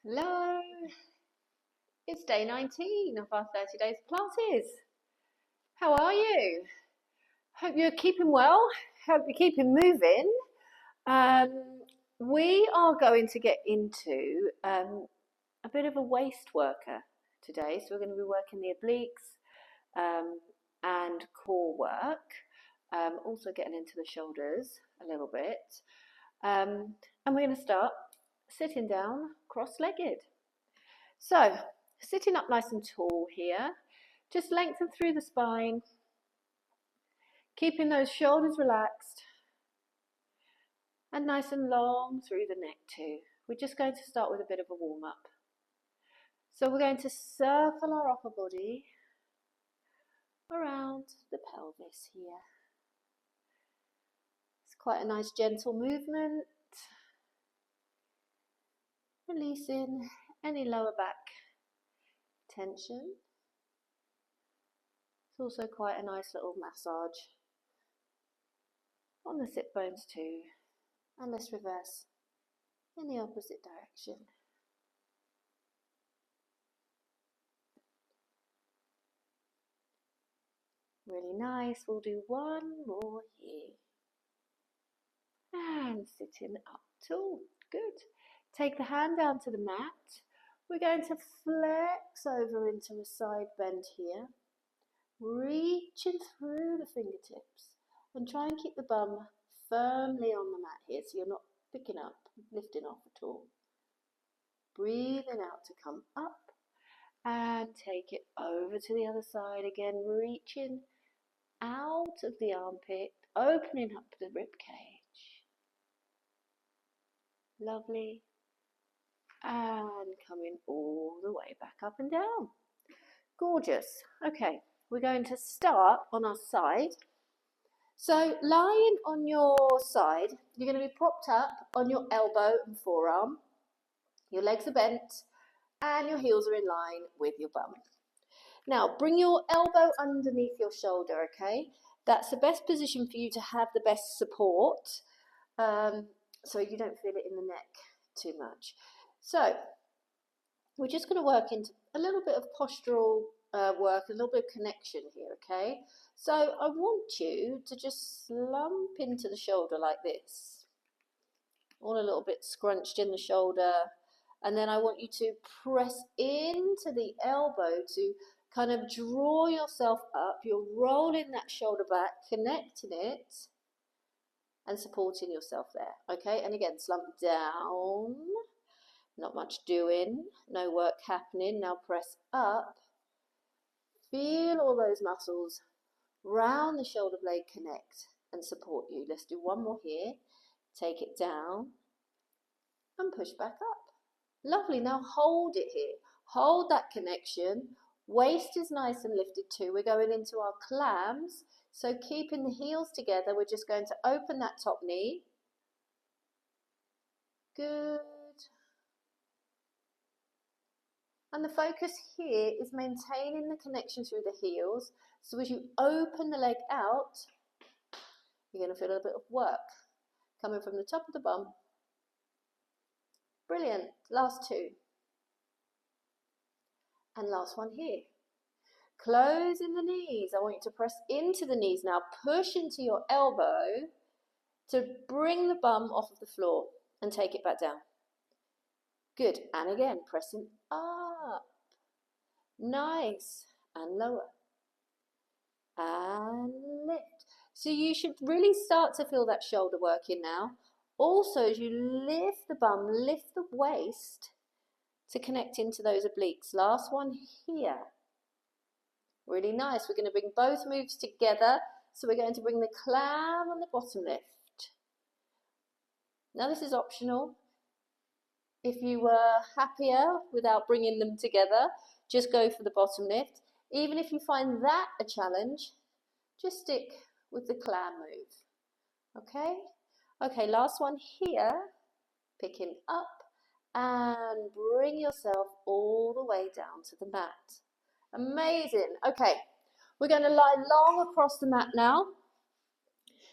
Hello, it's day 19 of our 30 Days of Pilates. How are you? Hope you're keeping well. Hope you're keeping moving. We are going to get into a bit of a waist worker today. So we're going to be working the obliques and core work. Also getting into the shoulders a little bit. And we're going to start sitting down cross-legged. So, sitting up nice and tall here, just lengthen through the spine, keeping those shoulders relaxed, and nice and long through the neck too. We're just going to start with a bit of a warm-up. So we're going to circle our upper body around the pelvis here. It's quite a nice gentle movement, releasing any lower back tension. It's also quite a nice little massage on the sit bones too. And let's reverse in the opposite direction. Really nice. We'll do one more here. And sitting up tall. Good. Take the hand down to the mat. We're going to flex over into a side bend here. Reaching through the fingertips. And try and keep the bum firmly on the mat here so you're not picking up, lifting off at all. Breathing out to come up. And take it over to the other side again, reaching out of the armpit, opening up the rib cage. Lovely. And coming all the way back up and down. Gorgeous. Okay, we're going to start on our side. So lying on your side, you're going to be propped up on your elbow and forearm. Your legs are bent and your heels are in line with your bum. Now, bring your elbow underneath your shoulder, okay? That's the best position for you to have the best support, so you don't feel it in the neck too much. So, we're just going to work into a little bit of postural work, a little bit of connection here, okay? So, I want you to just slump into the shoulder like this. All a little bit scrunched in the shoulder. And then I want you to press into the elbow to kind of draw yourself up. You're rolling that shoulder back, connecting it, and supporting yourself there. Okay, and again, slump down. Not much doing, no work happening. Now press up. Feel all those muscles round the shoulder blade connect and support you. Let's do one more here. Take it down and push back up. Lovely, now hold it here. Hold that connection. Waist is nice and lifted too. We're going into our clams. So keeping the heels together, we're just going to open that top knee. Good. And the focus here is maintaining the connection through the heels. So as you open the leg out, you're going to feel a bit of work coming from the top of the bum. Brilliant. Last two. And last one here. Closing the knees. I want you to press into the knees now. Push into your elbow to bring the bum off of the floor and take it back down. Good. And again, pressing up. Nice. And lower. And lift. So you should really start to feel that shoulder working now. Also, as you lift the bum, lift the waist to connect into those obliques. Last one here. Really nice. We're going to bring both moves together. So we're going to bring the clam and the bottom lift. Now this is optional. If you were happier without bringing them together, just go for the bottom lift. Even if you find that a challenge, just stick with the clam move. Okay? Okay, last one here, picking up and bring yourself all the way down to the mat. Amazing. Okay, we're going to lie long across the mat now.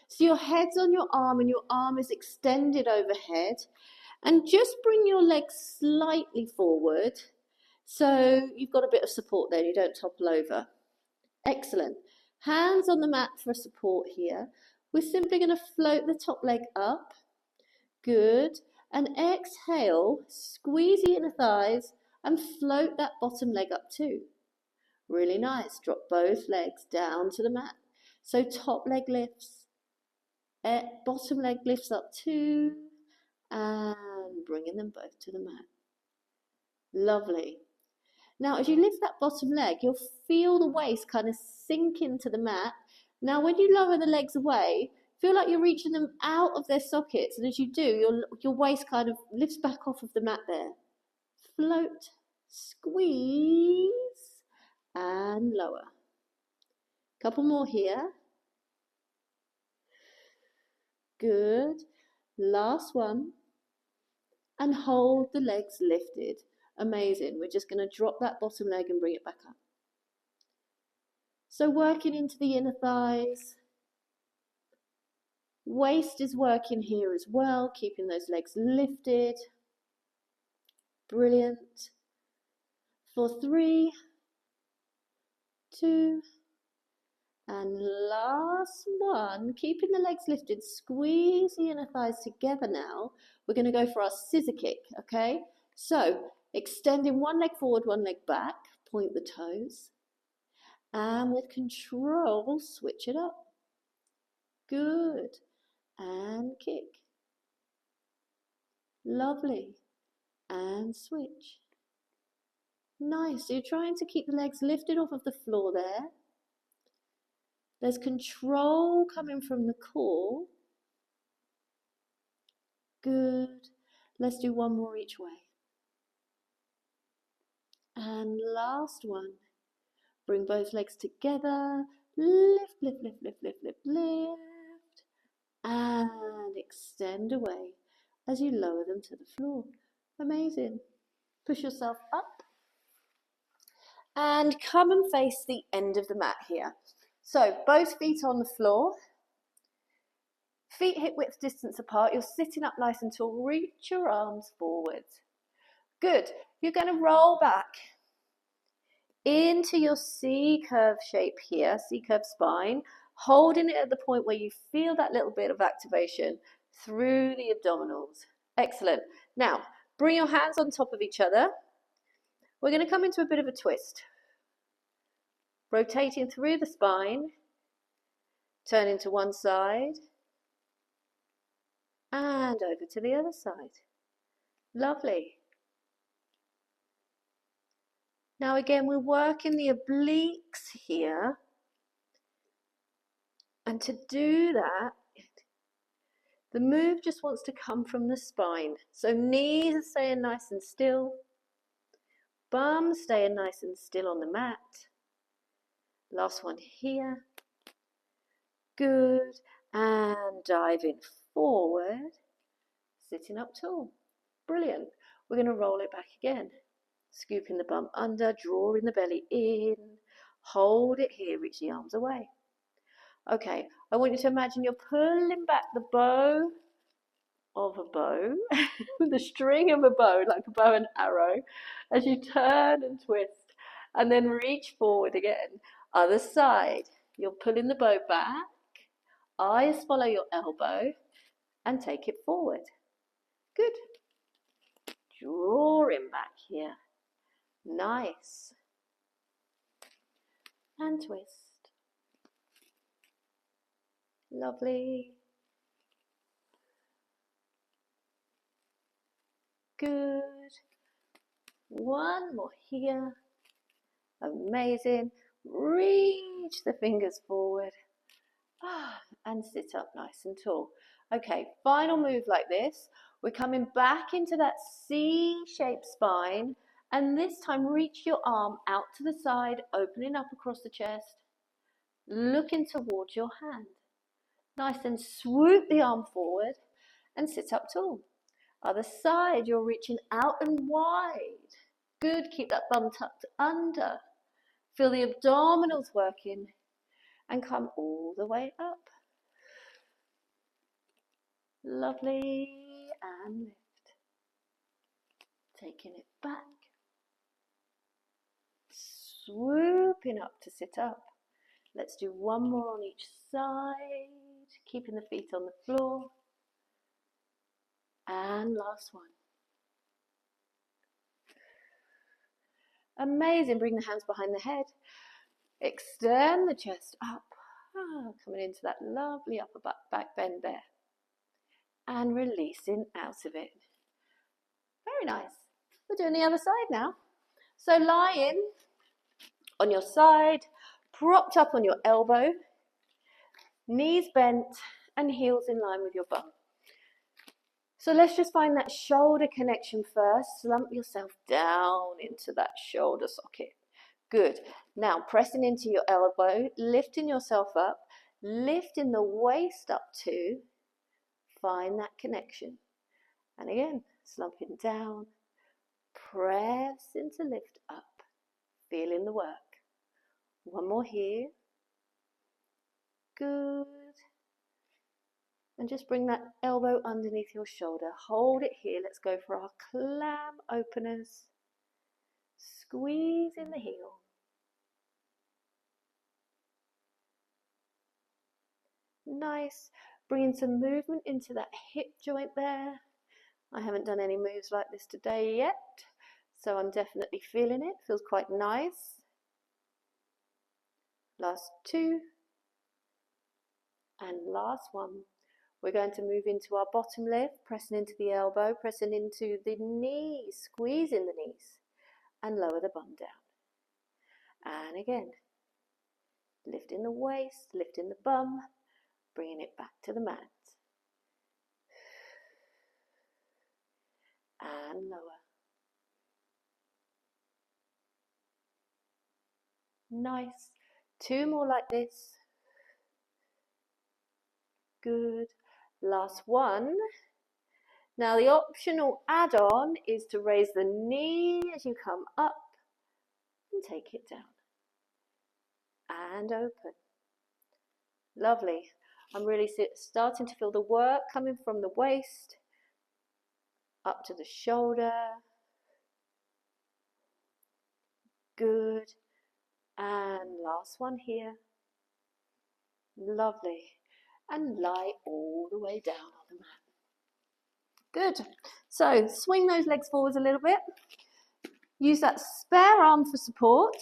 So your head's on your arm and your arm is extended overhead. And just bring your legs slightly forward so you've got a bit of support there, you don't topple over. Excellent. Hands on the mat for support here. We're simply going to float the top leg up. Good. And exhale, squeeze the inner thighs and float that bottom leg up too. Really nice. Drop both legs down to the mat. So top leg lifts, bottom leg lifts up too, and bringing them both to the mat. Lovely. Now, as you lift that bottom leg, you'll feel the waist kind of sink into the mat. Now, when you lower the legs away, feel like you're reaching them out of their sockets. And as you do, your waist kind of lifts back off of the mat there. Float, squeeze, and lower. Couple more here. Good. Last one. And hold the legs lifted. Amazing. We're just going to drop that bottom leg and bring it back up. So working into the inner thighs. Waist is working here as well, keeping those legs lifted. Brilliant. For 3, 2, and last one. Keeping the legs lifted, squeeze the inner thighs together now. We're going to go for our scissor kick, okay? So, extending one leg forward, one leg back, point the toes. And with control, switch it up. Good. And kick. Lovely. And switch. Nice. So you're trying to keep the legs lifted off of the floor there. There's control coming from the core. Good. Let's do one more each way. And last one. Bring both legs together. Lift, lift, lift, lift, lift, lift, lift. And extend away as you lower them to the floor. Amazing. Push yourself up. And come and face the end of the mat here. So both feet on the floor. Feet hip width distance apart. You're sitting up nice and tall. Reach your arms forward. Good. You're going to roll back into your C-curve shape here, C-curve spine, holding it at the point where you feel that little bit of activation through the abdominals. Excellent. Now, bring your hands on top of each other. We're going to come into a bit of a twist. Rotating through the spine, turning to one side, and over to the other side. Lovely. Now again, we're working the obliques here. And to do that, the move just wants to come from the spine. So knees are staying nice and still. Bum staying nice and still on the mat. Last one here. Good. And diving forward. Sitting up tall. Brilliant. We're going to roll it back again. Scooping the bum under, drawing the belly in. Hold it here, reach the arms away. Okay, I want you to imagine you're pulling back the bow of a bow, the string of a bow, like a bow and arrow, as you turn and twist, and then reach forward again. Other side, you're pulling the bow back, eyes follow your elbow, and take it forward. Good. Drawing back here. Nice. And twist. Lovely. Good. One more here. Amazing. Reach the fingers forward. And sit up nice and tall. Okay, final move like this. We're coming back into that C-shaped spine. And this time reach your arm out to the side, opening up across the chest. Looking towards your hand. Nice, and swoop the arm forward and sit up tall. Other side, you're reaching out and wide. Good, keep that bum tucked under. Feel the abdominals working and come all the way up. Lovely, and lift. taking it back, swooping up to sit up. Let's do one more on each side, keeping the feet on the floor. And last one. Amazing. Bring the hands behind the head. Extend the chest up. Coming into that lovely upper back bend there. And releasing out of it. Very nice. We're doing the other side now. So lying on your side, propped up on your elbow, knees bent and heels in line with your bum. So let's just find that shoulder connection first. Slump yourself down into that shoulder socket. Good. Now pressing into your elbow, lifting yourself up, lifting the waist up too. Find that connection. And again, slumping down, pressing to lift up, feeling the work. One more here. Good. And just bring that elbow underneath your shoulder. Hold it here. Let's go for our clam openers. Squeeze in the heel. Nice. Bringing some movement into that hip joint there. I haven't done any moves like this today yet, so I'm definitely feeling it. Feels quite nice. Last two. And last one. We're going to move into our bottom lift, pressing into the elbow, pressing into the knees, squeezing the knees, and lower the bum down. And again, lifting the waist, lifting the bum, bringing it back to the mat. And lower. Nice. Two more like this. Good. Last one. Now the optional add-on is to raise the knee as you come up and take it down. And open. Lovely. I'm really starting to feel the work coming from the waist up to the shoulder. Good. And last one here. Lovely. And lie all the way down on the mat. Good. So swing those legs forwards a little bit. Use that spare arm for support.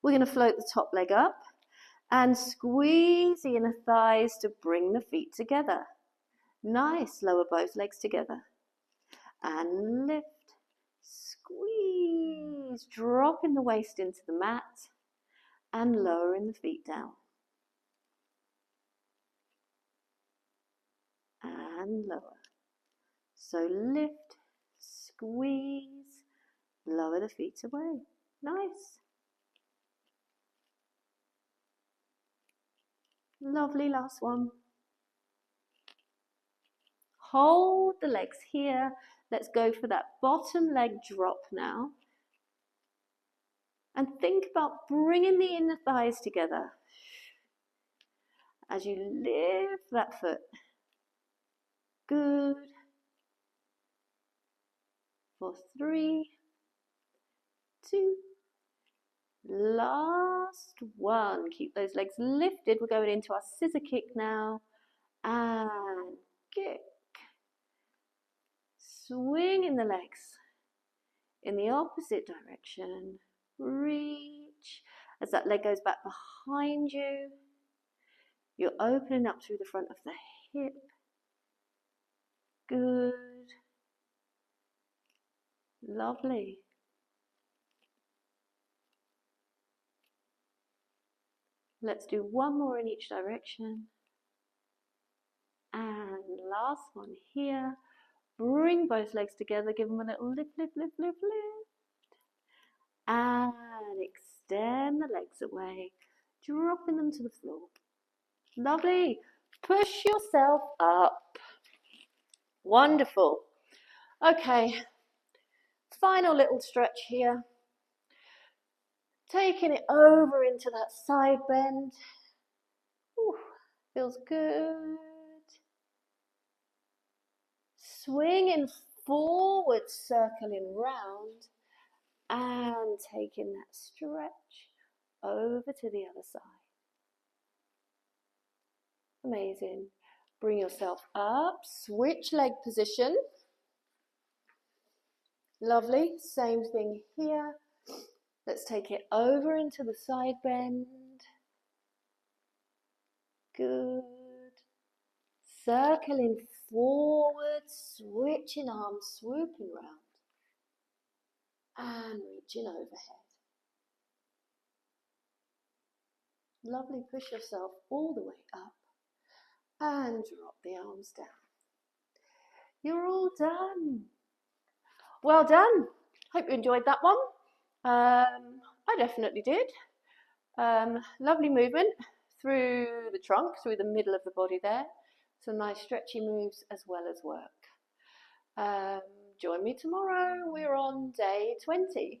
We're going to float the top leg up and squeeze the inner thighs to bring the feet together. Nice. Lower both legs together. And lift. Squeeze. Dropping the waist into the mat and lowering the feet down. And lower. So lift, squeeze, lower the feet away. Nice. Lovely, last one. Hold the legs here. Let's go for that bottom leg drop now. And think about bringing the inner thighs together as you lift that foot. Good. For 3, 2, last one. Keep those legs lifted. We're going into our scissor kick now. And kick. Swinging the legs in the opposite direction. Reach. As that leg goes back behind you, you're opening up through the front of the hip. Good. Lovely. Let's do one more in each direction. And last one here. Bring both legs together. Give them a little lift, lift, lift, lift, lift. And extend the legs away. Dropping them to the floor. Lovely. Push yourself up. Wonderful. Okay. Final little stretch here. Taking it over into that side bend. Ooh, feels good. Swinging forward, circling round, and taking that stretch over to the other side. Amazing. Bring yourself up, switch leg position. Lovely, same thing here. Let's take it over into the side bend. Good. Circling forward, switching arms, swooping round. And reaching overhead. Lovely, push yourself all the way up. And drop the arms down. You're all done. Well done. Hope you enjoyed that one. I definitely did. Lovely movement through the trunk, through the middle of the body there. Some nice stretchy moves as well as work. Join me tomorrow. We're on day 20.